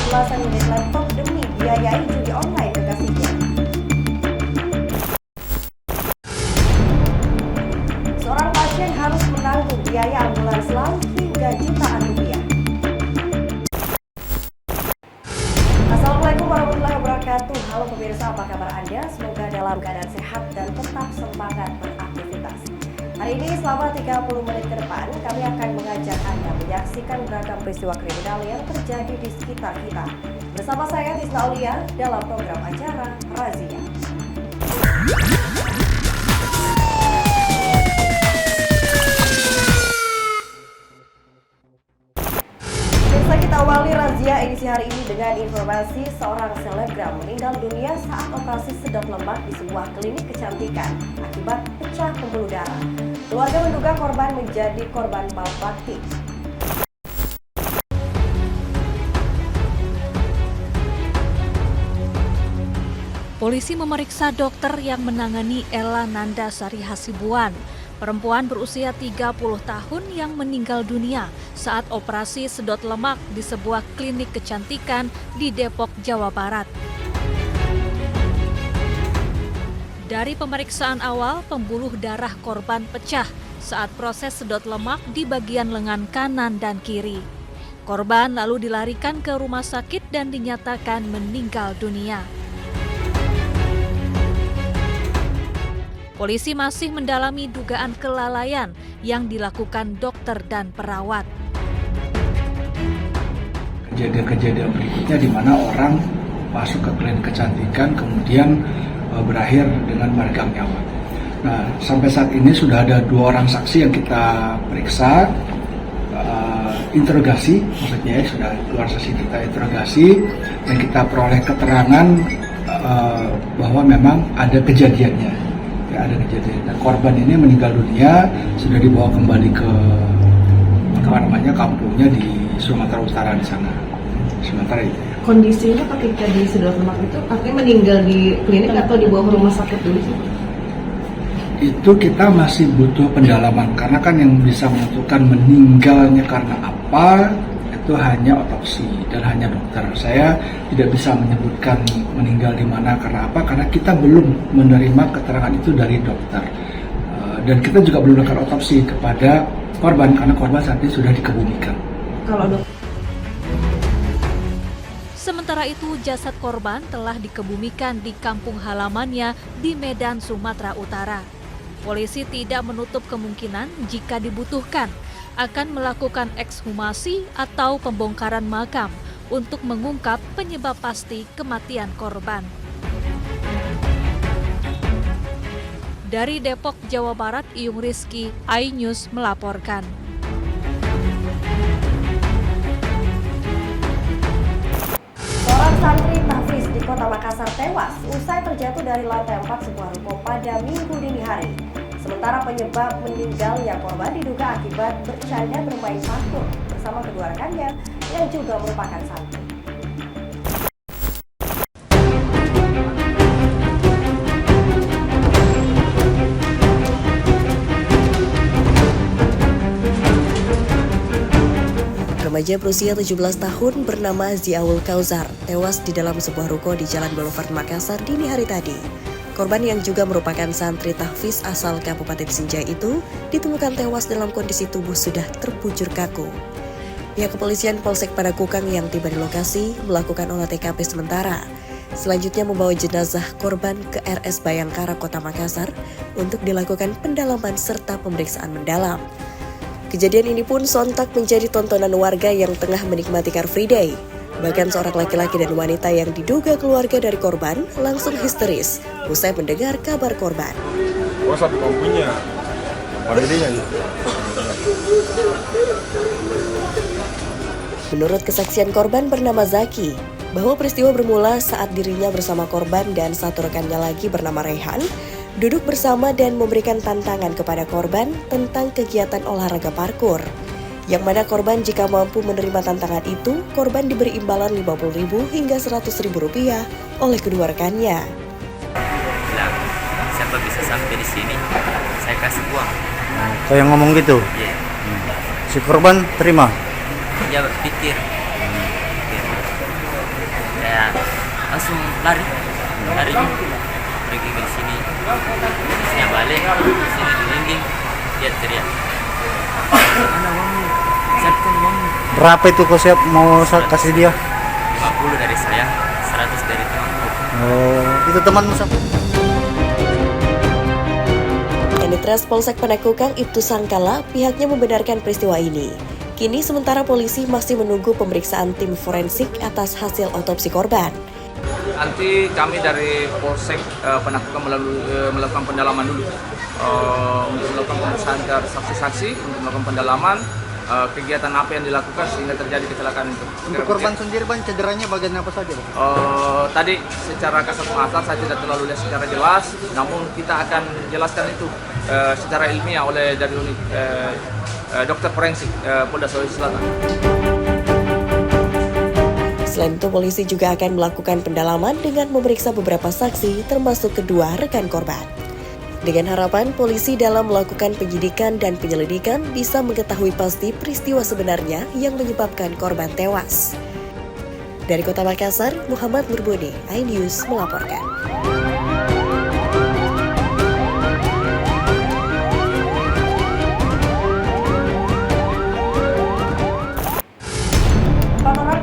belasan unit laptop demi biayai judi online kekasihnya. Seorang pasien harus menanggung biaya ambulans laut hingga jutaan rupiah. Assalamualaikum warahmatullahi wabarakatuh. Halo pemirsa, apa kabar Anda? Semoga dalam keadaan sehat dan tetap semangat beraktivitas. Hari ini selama 30 menit ke depan, kami akan mengajak Anda menyaksikan beragam peristiwa kriminal yang terjadi di sekitar kita. Bersama saya, Tisna Aulia, dalam program acara Razia. Kita awali razia edisi hari ini dengan informasi seorang selebgram meninggal dunia saat operasi sedot lemak di sebuah klinik kecantikan akibat pecah pembuluh darah. Keluarga menduga korban menjadi korban malpraktik. Polisi memeriksa dokter yang menangani Ella Nandasari Hasibuan, perempuan berusia 30 tahun yang meninggal dunia saat operasi sedot lemak di sebuah klinik kecantikan di Depok, Jawa Barat. Dari pemeriksaan awal, pembuluh darah korban pecah saat proses sedot lemak di bagian lengan kanan dan kiri. Korban lalu dilarikan ke rumah sakit dan dinyatakan meninggal dunia. Polisi masih mendalami dugaan kelalaian yang dilakukan dokter dan perawat. Kejadian-kejadian berikutnya di mana orang masuk ke klinik kecantikan kemudian berakhir dengan meregang nyawa. Nah, sampai saat ini sudah ada 2 orang saksi yang kita periksa, interogasi, maksudnya sudah 2 orang saksi kita interogasi dan kita peroleh keterangan bahwa memang ada kejadiannya. Ya, ada kejadian. Nah, korban ini meninggal dunia, sudah dibawa kembali ke kampungnya di Sumatera Utara di sana. Sementara itu. Kondisinya ketika di sedot lemak itu artinya meninggal di klinik atau dibawa ke rumah sakit dulu sih? Itu kita masih butuh pendalaman karena kan yang bisa menentukan meninggalnya karena apa itu hanya otopsi dan hanya dokter. Saya tidak bisa menyebutkan meninggal di mana karena apa, karena kita belum menerima keterangan itu dari dokter. Dan kita juga belum melakukan otopsi kepada korban karena korban saat ini sudah dikebumikan. Kalau Sementara itu, jasad korban telah dikebumikan di kampung halamannya di Medan, Sumatera Utara. Polisi tidak menutup kemungkinan jika dibutuhkan akan melakukan ekshumasi atau pembongkaran makam untuk mengungkap penyebab pasti kematian korban. Dari Depok, Jawa Barat, Iyung Rizky, iNews melaporkan. Seorang santri tahfiz di Kota Makassar tewas usai terjatuh dari lantai 4 sebuah ruko pada Minggu dini hari. Sementara penyebab meninggalnya korban diduga akibat bercanda bermain parkur bersama kedua rekannya yang juga merupakan santri. Remaja berusia 17 tahun bernama Ziaul Kausar tewas di dalam sebuah ruko di Jalan Boulevard Makassar dini hari tadi. Korban yang juga merupakan santri tahfiz asal Kabupaten Sinjai itu ditemukan tewas dalam kondisi tubuh sudah terbujur kaku. Pihak kepolisian Polsek Padakukang yang tiba di lokasi melakukan olah TKP sementara. Selanjutnya membawa jenazah korban ke RS Bayangkara Kota Makassar untuk dilakukan pendalaman serta pemeriksaan mendalam. Kejadian ini pun sontak menjadi tontonan warga yang tengah menikmati Car Free Day. Bahkan seorang laki-laki dan wanita yang diduga keluarga dari korban langsung histeris usai mendengar kabar korban. Satu punya, Menurut kesaksian korban bernama Zaki, bahwa peristiwa bermula saat dirinya bersama korban dan satu rekannya lagi bernama Rehan duduk bersama dan memberikan tantangan kepada korban tentang kegiatan olahraga parkur. Yang mana korban jika mampu menerima tantangan itu, korban diberi imbalan Rp50.000 hingga Rp100.000 oleh kedua rekannya. Bilang, siapa bisa sampai di sini, saya kasih uang. Kau yang ngomong gitu? Iya. Si korban terima? Dia berpikir. langsung lari pergi ke sini balik sini di dinding dia teriak, mana uangmu, siapkan uangmu. Berapa itu kau siap mau kasih dia? 50 dari saya, 100 dari temanku. Oh, itu temanmu siapa? Kanitra Polsek Panakukang Ibtu Sangkala pihaknya membenarkan peristiwa ini. Kini sementara polisi masih menunggu pemeriksaan tim forensik atas hasil otopsi korban. Nanti kami dari Polsek Panakukang melakukan pendalaman dulu untuk melakukan pemeriksaan ke saksi-saksi, untuk melakukan pendalaman kegiatan apa yang dilakukan sehingga terjadi kecelakaan itu. Untuk korban sendiri Bang, cederanya bagian apa saja Bang? Tadi secara kasat mata saya tidak terlalu lihat secara jelas, namun kita akan jelaskan itu secara ilmiah oleh dari unit dokter forensik Polda Sulawesi Selatan. Selain itu, polisi juga akan melakukan pendalaman dengan memeriksa beberapa saksi termasuk kedua rekan korban. Dengan harapan polisi dalam melakukan penyidikan dan penyelidikan bisa mengetahui pasti peristiwa sebenarnya yang menyebabkan korban tewas. Dari Kota Makassar, Muhammad Nurboni, iNews melaporkan.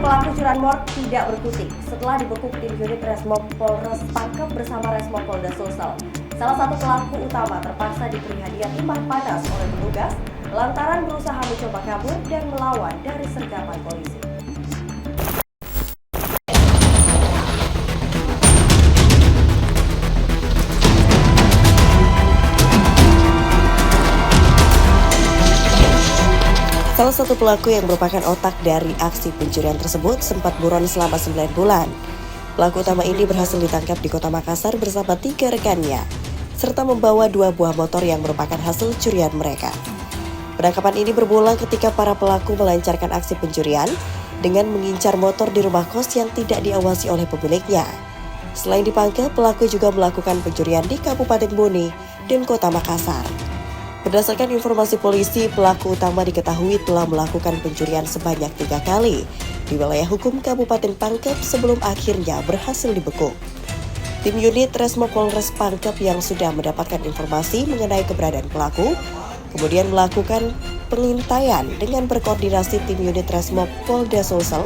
Pelaku curanmor tidak berkutik setelah dibekuk tim unit Resmob Polres Pangkep bersama Resmob Polda Sulsel. Salah satu pelaku utama terpaksa diberi hadiah timah panas oleh petugas lantaran berusaha mencoba kabur dan melawan dari sergapan polisi. Salah satu pelaku yang merupakan otak dari aksi pencurian tersebut sempat buron selama 9 bulan. Pelaku utama ini berhasil ditangkap di Kota Makassar bersama 3 rekannya, serta membawa 2 buah motor yang merupakan hasil curian mereka. Penangkapan ini bermula ketika para pelaku melancarkan aksi pencurian dengan mengincar motor di rumah kos yang tidak diawasi oleh pemiliknya. Selain ditangkap, pelaku juga melakukan pencurian di Kabupaten Bone dan Kota Makassar. Berdasarkan informasi polisi, pelaku utama diketahui telah melakukan pencurian sebanyak 3 kali di wilayah hukum Kabupaten Pangkep sebelum akhirnya berhasil dibekuk. Tim unit Resmob Polres Pangkep yang sudah mendapatkan informasi mengenai keberadaan pelaku, kemudian melakukan pengintaian dengan berkoordinasi tim unit Resmob Polda Sulsel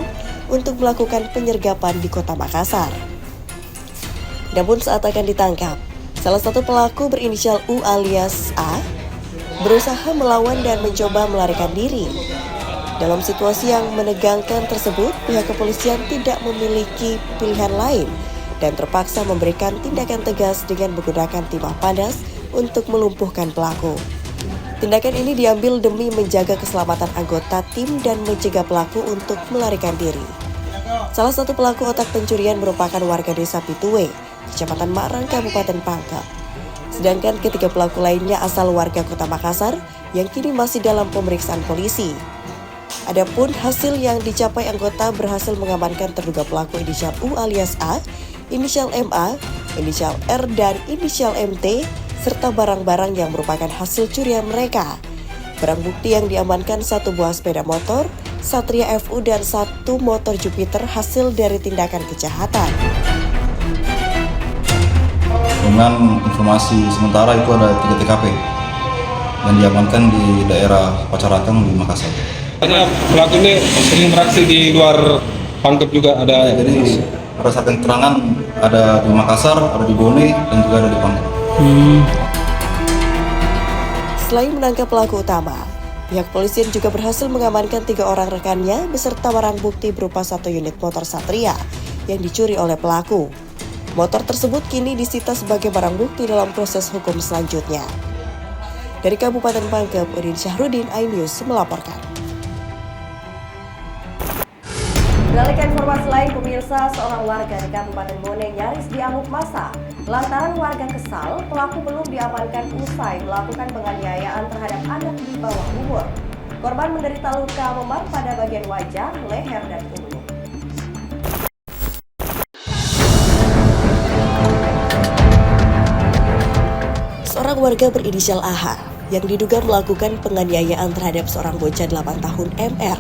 untuk melakukan penyergapan di Kota Makassar. Namun saat akan ditangkap, salah satu pelaku berinisial U alias A berusaha melawan dan mencoba melarikan diri. Dalam situasi yang menegangkan tersebut, pihak kepolisian tidak memiliki pilihan lain dan terpaksa memberikan tindakan tegas dengan menggunakan timah panas untuk melumpuhkan pelaku. Tindakan ini diambil demi menjaga keselamatan anggota tim dan mencegah pelaku untuk melarikan diri. Salah satu pelaku otak pencurian merupakan warga desa Pituwe, Kecamatan Marang, Kabupaten Pangkep. Sedangkan ketiga pelaku lainnya asal warga Kota Makassar yang kini masih dalam pemeriksaan polisi. Adapun hasil yang dicapai anggota berhasil mengamankan terduga pelaku inisial U alias A, inisial MA, inisial R dan inisial MT, serta barang-barang yang merupakan hasil curian mereka. Barang bukti yang diamankan 1 buah sepeda motor, Satria FU dan 1 motor Jupiter hasil dari tindakan kejahatan. Dengan informasi sementara itu ada 3 TKP yang diamankan di daerah Pacarakang di Makassar. Pelaku ini sering beraksi di luar Pangkep juga ada. Ya, jadi berdasarkan keterangan ada di Makassar, ada di Bone, dan juga ada di Pangkep. Selain menangkap pelaku utama, pihak polisian juga berhasil mengamankan 3 orang rekannya beserta barang bukti berupa 1 unit motor Satria yang dicuri oleh pelaku. Motor tersebut kini disita sebagai barang bukti dalam proses hukum selanjutnya. Dari Kabupaten Pangkep, Udin Syahrudin, iNews melaporkan. Beralih ke informasi lain, pemirsa, seorang warga di Kabupaten Bone nyaris diamuk massa. Lantaran warga kesal, pelaku belum diamankan usai melakukan penganiayaan terhadap anak di bawah umur. Korban menderita luka memar pada bagian wajah, leher, dan punggung. Seorang warga berinisial AH yang diduga melakukan penganiayaan terhadap seorang bocah 8 tahun MR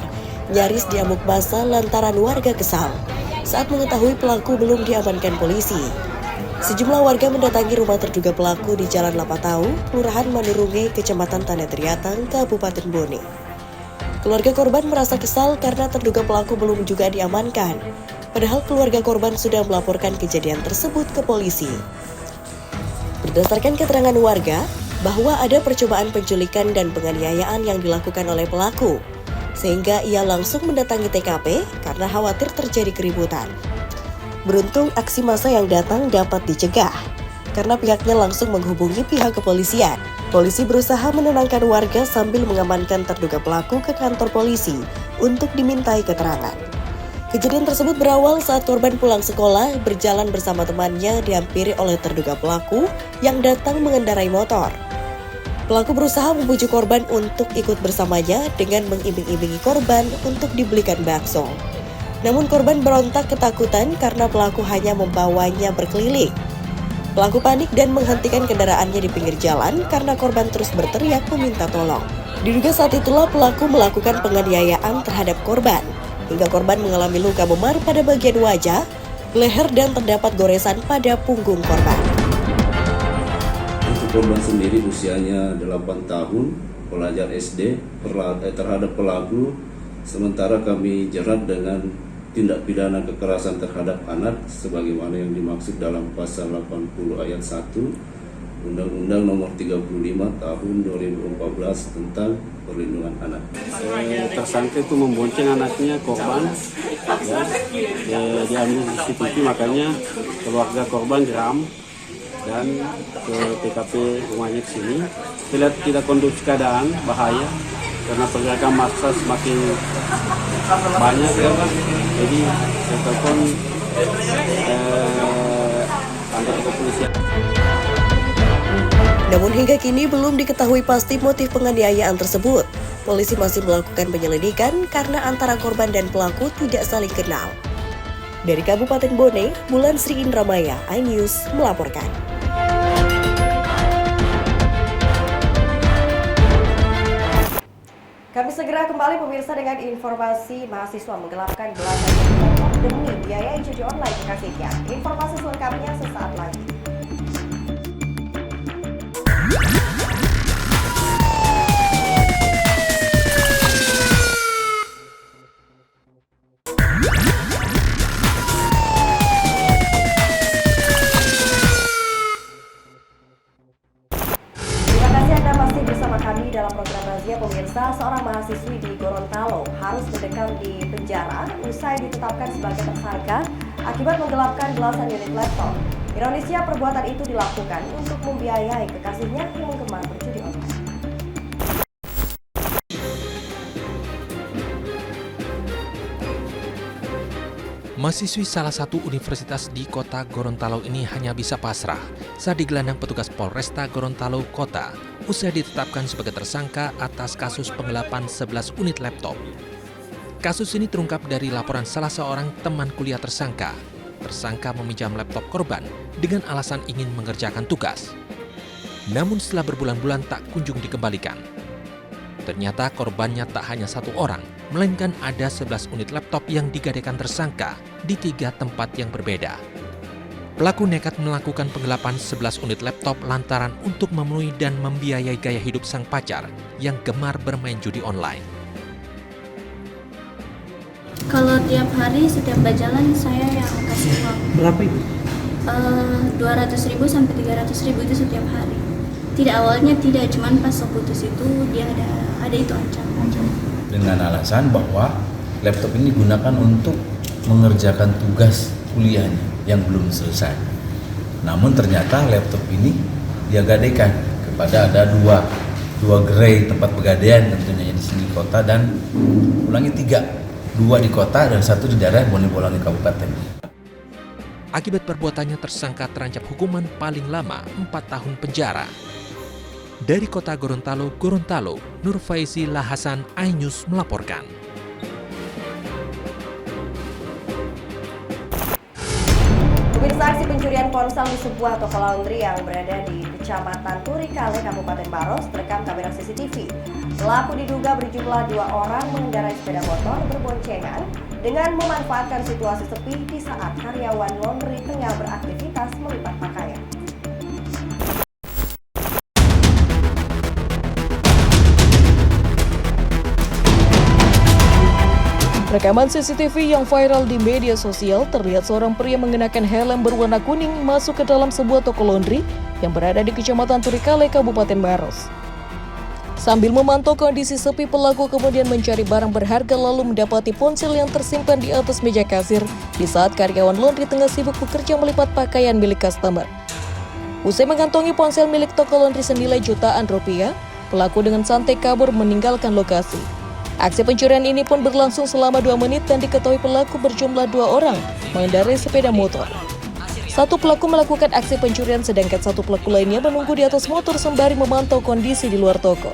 nyaris diamuk massa lantaran warga kesal. saat mengetahui pelaku belum diamankan polisi. Sejumlah warga mendatangi rumah terduga pelaku di Jalan Lapatau, Kelurahan Manurunge, Kecamatan Tanah Triatang, Kabupaten Bone. Keluarga korban merasa kesal karena terduga pelaku belum juga diamankan. Padahal keluarga korban sudah melaporkan kejadian tersebut ke polisi. Berdasarkan keterangan warga, bahwa ada percobaan penculikan dan penganiayaan yang dilakukan oleh pelaku, sehingga ia langsung mendatangi TKP karena khawatir terjadi keributan. Beruntung aksi massa yang datang dapat dicegah, karena pihaknya langsung menghubungi pihak kepolisian. Polisi berusaha menenangkan warga sambil mengamankan terduga pelaku ke kantor polisi untuk dimintai keterangan. Kejadian tersebut berawal saat korban pulang sekolah berjalan bersama temannya dihampiri oleh terduga pelaku yang datang mengendarai motor. Pelaku berusaha membujuk korban untuk ikut bersamanya dengan mengiming-imingi korban untuk dibelikan bakso. Namun korban berontak ketakutan karena pelaku hanya membawanya berkeliling. Pelaku panik dan menghentikan kendaraannya di pinggir jalan karena korban terus berteriak meminta tolong. Diduga saat itulah pelaku melakukan penganiayaan terhadap korban, hingga korban mengalami luka memar pada bagian wajah, leher dan terdapat goresan pada punggung korban. Untuk korban sendiri usianya 8 tahun, pelajar SD, terhadap pelaku sementara kami jerat dengan tindak pidana kekerasan terhadap anak sebagaimana yang dimaksud dalam pasal 80 ayat 1 Undang-Undang Nomor 35 Tahun 2014 tentang Perlindungan Anak. Tersangka itu membonceng anaknya korban, diambil CCTV, makanya keluarga korban geram dan ke TKP rumahnya ke sini. Tidak kondusif keadaan, bahaya karena pergerakan massa semakin banyak ya. Jadi saya telepon kantor kepolisian. Namun hingga kini belum diketahui pasti motif penganiayaan tersebut. Polisi masih melakukan penyelidikan karena antara korban dan pelaku tidak saling kenal. Dari Kabupaten Bone, Bulan Sri Indramaya, iNews melaporkan. Kami segera kembali pemirsa dengan informasi mahasiswa menggelapkan belasan juta demi biaya judi online kekasihnya. Informasi selengkapnya sesaat lagi. Dalam program razia pemirsa, seorang mahasiswi di Gorontalo harus mendekam di penjara usai ditetapkan sebagai tersangka akibat menggelapkan belasan unit laptop. Ironisnya perbuatan itu dilakukan untuk membiayai kekasihnya yang gemar berjudi online. Mahasiswi salah satu universitas di kota Gorontalo ini hanya bisa pasrah saat digelandang petugas Polresta Gorontalo Kota usai ditetapkan sebagai tersangka atas kasus penggelapan 11 unit laptop. Kasus ini terungkap dari laporan salah seorang teman kuliah tersangka. Tersangka meminjam laptop korban dengan alasan ingin mengerjakan tugas. Namun setelah berbulan-bulan tak kunjung dikembalikan. Ternyata korbannya tak hanya satu orang, melainkan ada 11 unit laptop yang digadaikan tersangka di 3 tempat yang berbeda. Pelaku nekat melakukan penggelapan 11 unit laptop lantaran untuk memenuhi dan membiayai gaya hidup sang pacar yang gemar bermain judi online. Kalau tiap hari setiap berjalan saya yang kasih uang. Berapa itu? 200.000 sampai 300.000 itu setiap hari. Tidak, awalnya tidak, cuman pas putus itu dia ada itu ancaman. Dengan alasan bahwa laptop ini digunakan untuk mengerjakan tugas kuliahnya yang belum selesai. Namun ternyata laptop ini dia gadaikan kepada ada dua gerai tempat pegadaian tentunya di sini kota dan ulangi 3, 2 di kota dan 1 di daerah Bonebolangi Kabupaten. Akibat perbuatannya tersangka terancam hukuman paling lama 4 tahun penjara. Dari kota Gorontalo, Nur Faizi Lahasan, iNews melaporkan. Pemirsa, aksi pencurian ponsel di sebuah toko laundry yang berada di Kecamatan Turikale, Kabupaten Maros terekam kamera CCTV. Pelaku diduga berjumlah 2 orang mengendarai sepeda motor berboncengan dengan memanfaatkan situasi sepi di saat karyawan laundry tengah beraktivitas melipat pakaian. Rekaman CCTV yang viral di media sosial terlihat seorang pria mengenakan helm berwarna kuning masuk ke dalam sebuah toko laundry yang berada di Kecamatan Turikale, Kabupaten Maros. Sambil memantau kondisi sepi, pelaku kemudian mencari barang berharga lalu mendapati ponsel yang tersimpan di atas meja kasir di saat karyawan laundry tengah sibuk bekerja melipat pakaian milik customer. Usai mengantongi ponsel milik toko laundry senilai jutaan rupiah, pelaku dengan santai kabur meninggalkan lokasi. Aksi pencurian ini pun berlangsung selama 2 menit dan diketahui pelaku berjumlah 2 orang mengendarai sepeda motor. Satu pelaku melakukan aksi pencurian sedangkan satu pelaku lainnya menunggu di atas motor sembari memantau kondisi di luar toko.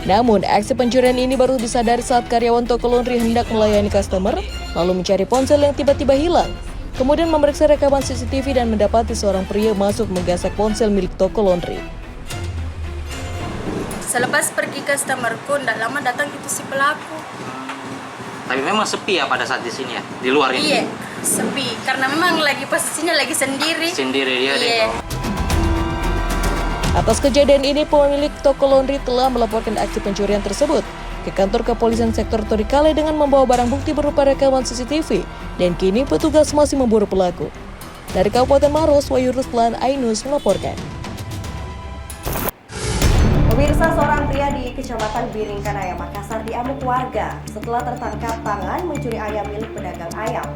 Namun, aksi pencurian ini baru disadari saat karyawan toko laundry hendak melayani customer, lalu mencari ponsel yang tiba-tiba hilang. Kemudian memeriksa rekaman CCTV dan mendapati seorang pria masuk menggasak ponsel milik toko laundry. Selepas pergi customerku, tidak lama datang itu si pelaku. Tapi memang sepi ya pada saat di sini ya, di luar ini. Iya, sepi. Karena memang lagi posisinya lagi sendiri. Sendiri dia deh. Atas kejadian ini, pemilik toko laundry telah melaporkan aksi pencurian tersebut ke kantor kepolisian sektor Turikale dengan membawa barang bukti berupa rekaman CCTV. Dan kini petugas masih memburu pelaku. Dari Kabupaten Maros, Wahyu Ruslan, iNews melaporkan. Pemirsa, seorang pria di Kecamatan Biringkanaya, Makassar diamuk warga setelah tertangkap tangan mencuri ayam milik pedagang ayam.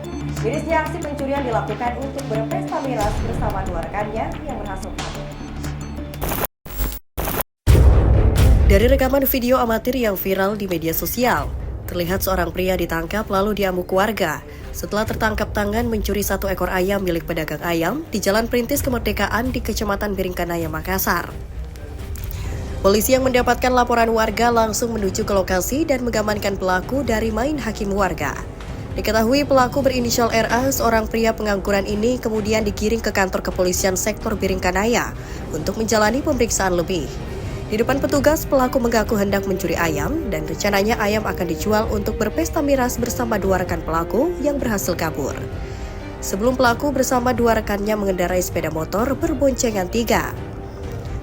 Mirisnya, aksi pencurian dilakukan untuk berpesta miras bersama 2 rekannya yang berhasil kabur. Dari rekaman video amatir yang viral di media sosial, terlihat seorang pria ditangkap lalu diamuk warga setelah tertangkap tangan mencuri 1 ekor ayam milik pedagang ayam di Jalan Perintis Kemerdekaan di Kecamatan Biringkanaya, Makassar. Polisi yang mendapatkan laporan warga langsung menuju ke lokasi dan mengamankan pelaku dari main hakim warga. Diketahui pelaku berinisial RA, seorang pria pengangguran ini kemudian digiring ke kantor kepolisian sektor Biringkanaya untuk menjalani pemeriksaan lebih. Di depan petugas, pelaku mengaku hendak mencuri ayam dan rencananya ayam akan dijual untuk berpesta miras bersama 2 rekan pelaku yang berhasil kabur. Sebelum pelaku bersama 2 rekannya mengendarai sepeda motor berboncengan 3.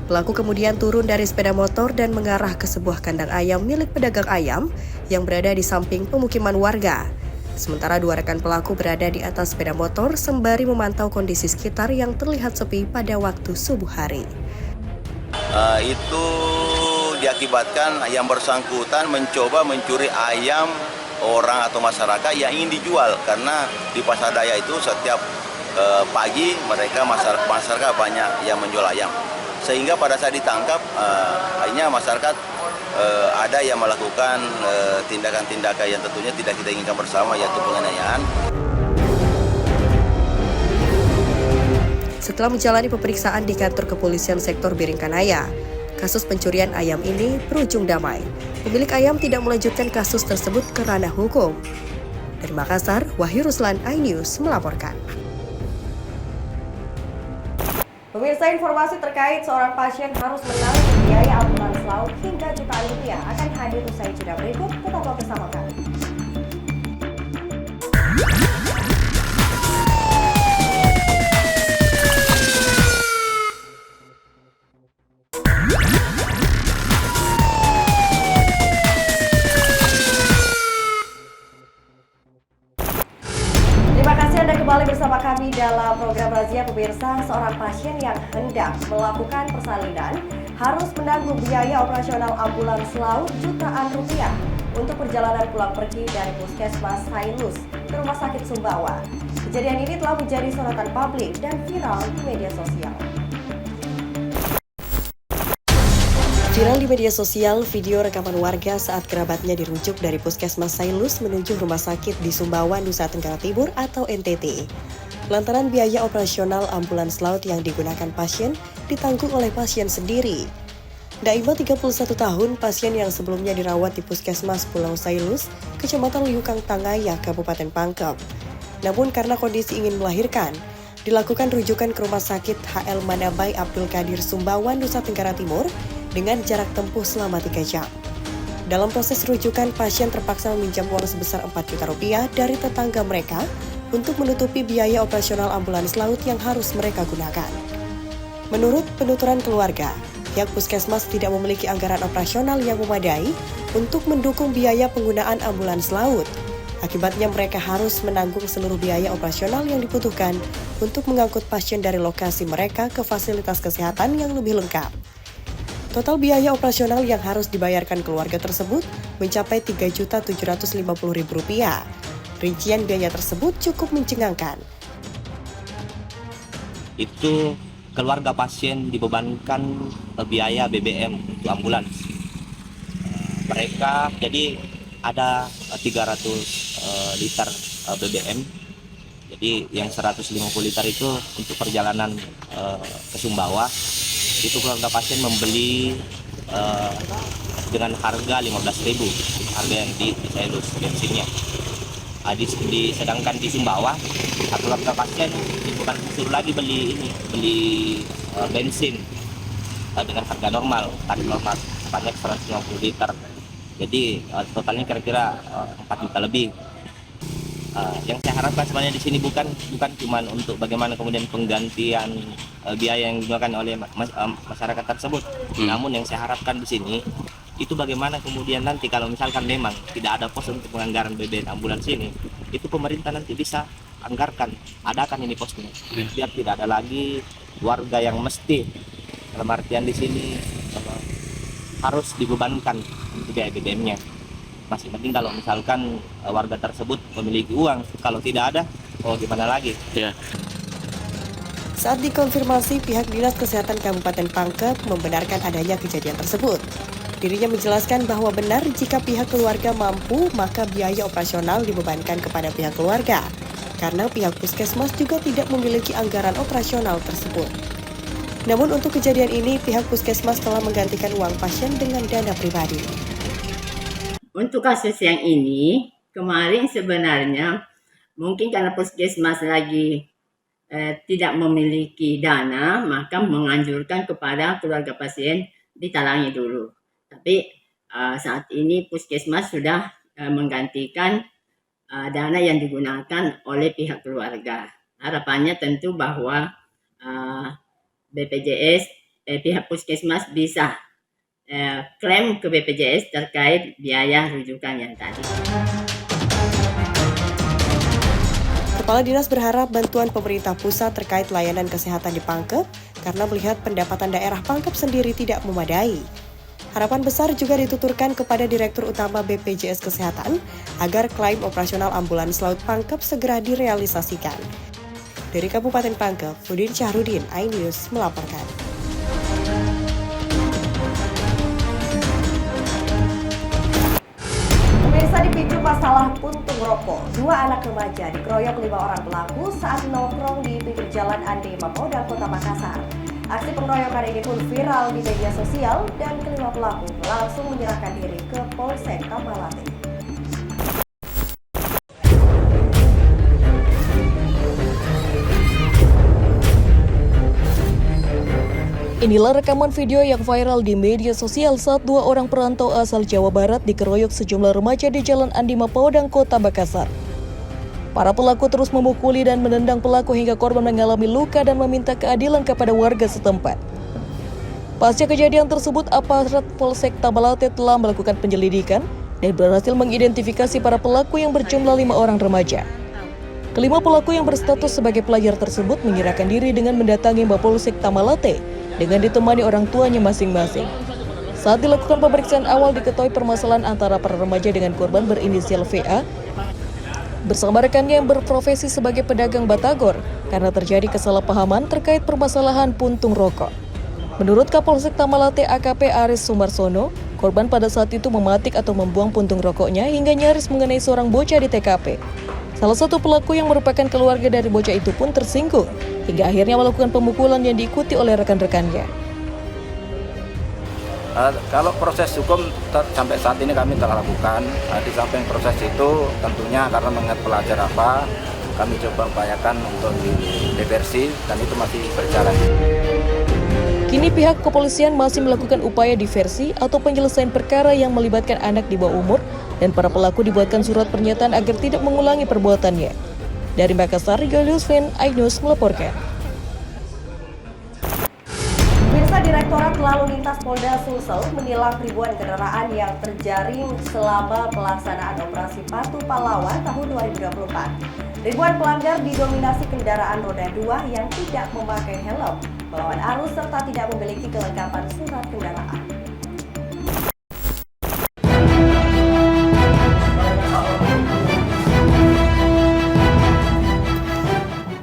Pelaku kemudian turun dari sepeda motor dan mengarah ke sebuah kandang ayam milik pedagang ayam yang berada di samping pemukiman warga. Sementara 2 rekan pelaku berada di atas sepeda motor sembari memantau kondisi sekitar yang terlihat sepi pada waktu subuh hari. Itu diakibatkan yang bersangkutan mencoba mencuri ayam orang atau masyarakat yang ingin dijual, karena di Pasar Daya itu setiap pagi mereka masyarakat banyak yang menjual ayam. Sehingga pada saat ditangkap, akhirnya masyarakat ada yang melakukan tindakan-tindakan yang tentunya tidak kita inginkan bersama, yaitu penganiayaan. Setelah menjalani pemeriksaan di kantor kepolisian sektor Biringkanaya, kasus pencurian ayam ini berujung damai. Pemilik ayam tidak melanjutkan kasus tersebut ke ranah hukum. Dari Makassar, Wahyu Ruslan, iNews melaporkan. Pemirsa, informasi terkait seorang pasien harus menanggung biaya ambulans laut hingga jutaan rupiah akan hadir usai jeda berikut. Tetaplah bersama kami. Kembali bersama kami dalam program Razia. Pemirsa, seorang pasien yang hendak melakukan persalinan harus menanggung biaya operasional ambulans laut jutaan rupiah untuk perjalanan pulang pergi dari Puskesmas Sailus ke Rumah Sakit Sumbawa. Kejadian ini telah menjadi sorotan publik dan viral di media sosial. Viral di media sosial video rekaman warga saat kerabatnya dirujuk dari Puskesmas Sailus menuju rumah sakit di Sumbawa, Nusa Tenggara Timur atau NTT. Lantaran biaya operasional ambulans laut yang digunakan pasien ditanggung oleh pasien sendiri. Daima 31 tahun, pasien yang sebelumnya dirawat di Puskesmas Pulau Sailus, Kecamatan Liukang Tangaya, Kabupaten Pangkep. Namun karena kondisi ingin melahirkan, dilakukan rujukan ke Rumah Sakit HL Manabai Abdul Qadir Sumbawa, Nusa Tenggara Timur dengan jarak tempuh selama 3 jam. Dalam proses rujukan, pasien terpaksa meminjam uang sebesar 4 juta rupiah dari tetangga mereka untuk menutupi biaya operasional ambulans laut yang harus mereka gunakan. Menurut penuturan keluarga, pihak puskesmas tidak memiliki anggaran operasional yang memadai untuk mendukung biaya penggunaan ambulans laut. Akibatnya mereka harus menanggung seluruh biaya operasional yang dibutuhkan untuk mengangkut pasien dari lokasi mereka ke fasilitas kesehatan yang lebih lengkap. Total biaya operasional yang harus dibayarkan keluarga tersebut mencapai Rp3.750.000. Rincian biaya tersebut cukup mencengangkan. Itu keluarga pasien dibebankan biaya BBM untuk ambulans. Mereka jadi ada 300 liter BBM. Jadi yang 150 liter itu untuk perjalanan ke Sumbawa. Itu keluarga pasien membeli dengan harga 15.000, harga yang di Cedus bensinnya. Sedangkan di Sumbawa, keluarga pasien bukan disuruh lagi beli bensin dengan harga normal, tarif normal sebanyak 150 liter. Jadi totalnya kira-kira 4 juta lebih. Yang saya harapkan sebenarnya di sini bukan cuma untuk bagaimana kemudian penggantian biaya yang digunakan oleh masyarakat tersebut. Namun yang saya harapkan di sini itu bagaimana kemudian nanti kalau misalkan memang tidak ada pos untuk penganggaran BBM ambulans ini, itu pemerintah nanti bisa anggarkan, adakan ini posnya, biar tidak ada lagi warga yang mesti dalam artian di sini harus dibebankan biaya BBM-nya. Masih penting kalau misalkan warga tersebut memiliki uang, kalau tidak ada, gimana lagi? Saat dikonfirmasi, pihak Dinas Kesehatan Kabupaten Pangkep membenarkan adanya kejadian tersebut. Dirinya menjelaskan bahwa benar jika pihak keluarga mampu, maka biaya operasional dibebankan kepada pihak keluarga, karena pihak puskesmas juga tidak memiliki anggaran operasional tersebut. Namun untuk kejadian ini, pihak puskesmas telah menggantikan uang pasien dengan dana pribadi. Untuk kasus yang ini, kemarin sebenarnya mungkin karena puskesmas lagi tidak memiliki dana, maka menganjurkan kepada keluarga pasien ditalangi dulu. Tapi saat ini puskesmas sudah menggantikan dana yang digunakan oleh pihak keluarga. Harapannya tentu bahwa BPJS, pihak puskesmas bisa klaim ke BPJS terkait biaya rujukan yang tadi. Kepala Dinas berharap bantuan pemerintah pusat terkait layanan kesehatan di Pangkep karena melihat pendapatan daerah Pangkep sendiri tidak memadai. Harapan besar juga dituturkan kepada Direktur Utama BPJS Kesehatan agar klaim operasional ambulans laut Pangkep segera direalisasikan. Dari Kabupaten Pangkep, Udin Syahrudin, iNews melaporkan. Pemirsa, dipicu masalah puntung rokok, 2 anak remaja dikeroyok 5 orang pelaku saat nongkrong di pinggir jalan Ande Mapolda Kota Makassar. Aksi pengeroyokan ini pun viral di media sosial dan kelima pelaku langsung menyerahkan diri ke Polsek Tamalate. Inilah rekaman video yang viral di media sosial saat 2 orang perantau asal Jawa Barat dikeroyok sejumlah remaja di Jalan Andi Mapolda Kota Makassar. Para pelaku terus memukuli dan menendang pelaku hingga korban mengalami luka dan meminta keadilan kepada warga setempat. Pasca kejadian tersebut, aparat Polsek Tamalate telah melakukan penyelidikan dan berhasil mengidentifikasi para pelaku yang berjumlah 5 orang remaja. Kelima pelaku yang berstatus sebagai pelajar tersebut menyerahkan diri dengan mendatangi Mapolsek Tamalate dengan ditemani orang tuanya masing-masing. Saat dilakukan pemeriksaan awal diketahui permasalahan antara para remaja dengan korban berinisial VA bersama rekannya yang berprofesi sebagai pedagang batagor karena terjadi kesalahpahaman terkait permasalahan puntung rokok. Menurut Kapolsek Tamalate AKP Aris Sumarsono, korban pada saat itu mematik atau membuang puntung rokoknya hingga nyaris mengenai seorang bocah di TKP. Salah satu pelaku yang merupakan keluarga dari bocah itu pun tersinggung hingga akhirnya melakukan pemukulan yang diikuti oleh rekan-rekannya. Kalau proses hukum sampai saat ini kami telah lakukan. Di samping proses itu tentunya karena mengingat pelajar apa, kami coba upayakan untuk diversi dan itu masih berjalan. Kini Kini pihak kepolisian masih melakukan upaya diversi atau penyelesaian perkara yang melibatkan anak di bawah umur dan para pelaku dibuatkan surat pernyataan agar tidak mengulangi perbuatannya. Dari Makassar, Julius Vin, iNews melaporkan. Pemirsa, Direktorat Lalu Lintas Polda Sulsel menilang ribuan kendaraan yang terjaring selama pelaksanaan operasi Patuh Pahlawan tahun 2024. Ribuan pelanggar didominasi kendaraan roda 2 yang tidak memakai helm, melawan arus serta tidak memiliki kelengkapan surat kendaraan.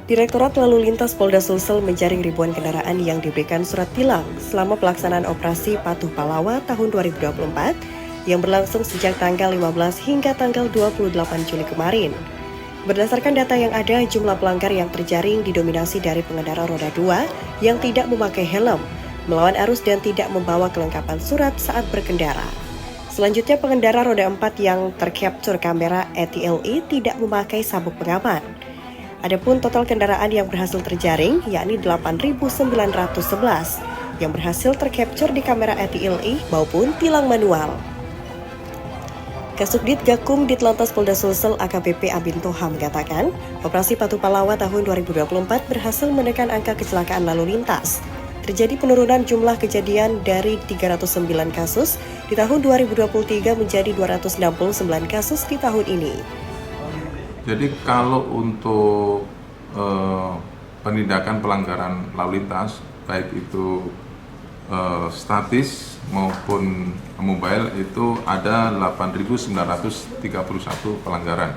Direktorat Lalu Lintas Polda Sulsel menjaring ribuan kendaraan yang diberikan surat tilang selama pelaksanaan operasi Patuh Pahlawan tahun 2024 yang berlangsung sejak tanggal 15 hingga tanggal 28 Juli kemarin. Berdasarkan data yang ada, jumlah pelanggar yang terjaring didominasi dari pengendara roda 2 yang tidak memakai helm, melawan arus dan tidak membawa kelengkapan surat saat berkendara. Selanjutnya, pengendara roda 4 yang tercapture kamera ATLE tidak memakai sabuk pengaman. Adapun total kendaraan yang berhasil terjaring yakni 8.911 yang berhasil tercapture di kamera ATLE maupun tilang manual. Kasubdit Gakum Ditlantas Polda Sulsel AKBP Abin Toha mengatakan, operasi Patuh Pahlawan tahun 2024 berhasil menekan angka kecelakaan lalu lintas. Terjadi penurunan jumlah kejadian dari 309 kasus di tahun 2023 menjadi 269 kasus di tahun ini. Jadi kalau untuk penindakan pelanggaran lalu lintas, baik itu statis maupun mobile, itu ada 8.931 pelanggaran.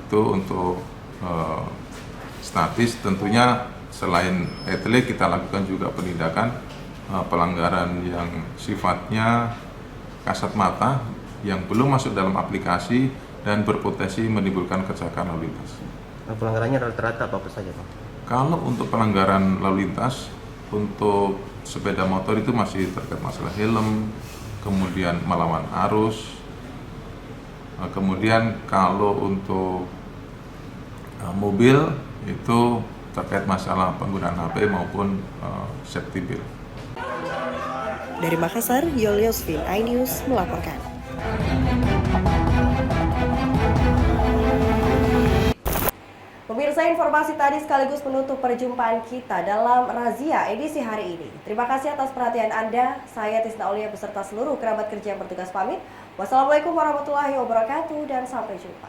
Itu untuk statis. Tentunya selain ATLE kita lakukan juga penindakan pelanggaran yang sifatnya kasat mata yang belum masuk dalam aplikasi dan berpotensi menimbulkan kecelakaan lalu lintas. Pelanggarannya rata-rata apa saja, Pak? Kalau untuk pelanggaran lalu lintas, untuk sepeda motor itu masih terkait masalah helm, kemudian melawan arus, kemudian kalau untuk mobil itu terkait masalah penggunaan HP maupun safety belt. Dari Makassar, Julius Vin, iNews melaporkan. Pemirsa, informasi tadi sekaligus menutup perjumpaan kita dalam Razia edisi hari ini. Terima kasih atas perhatian Anda. Saya Tisna Aulia beserta seluruh kerabat kerja yang bertugas pamit. Wassalamualaikum warahmatullahi wabarakatuh dan sampai jumpa.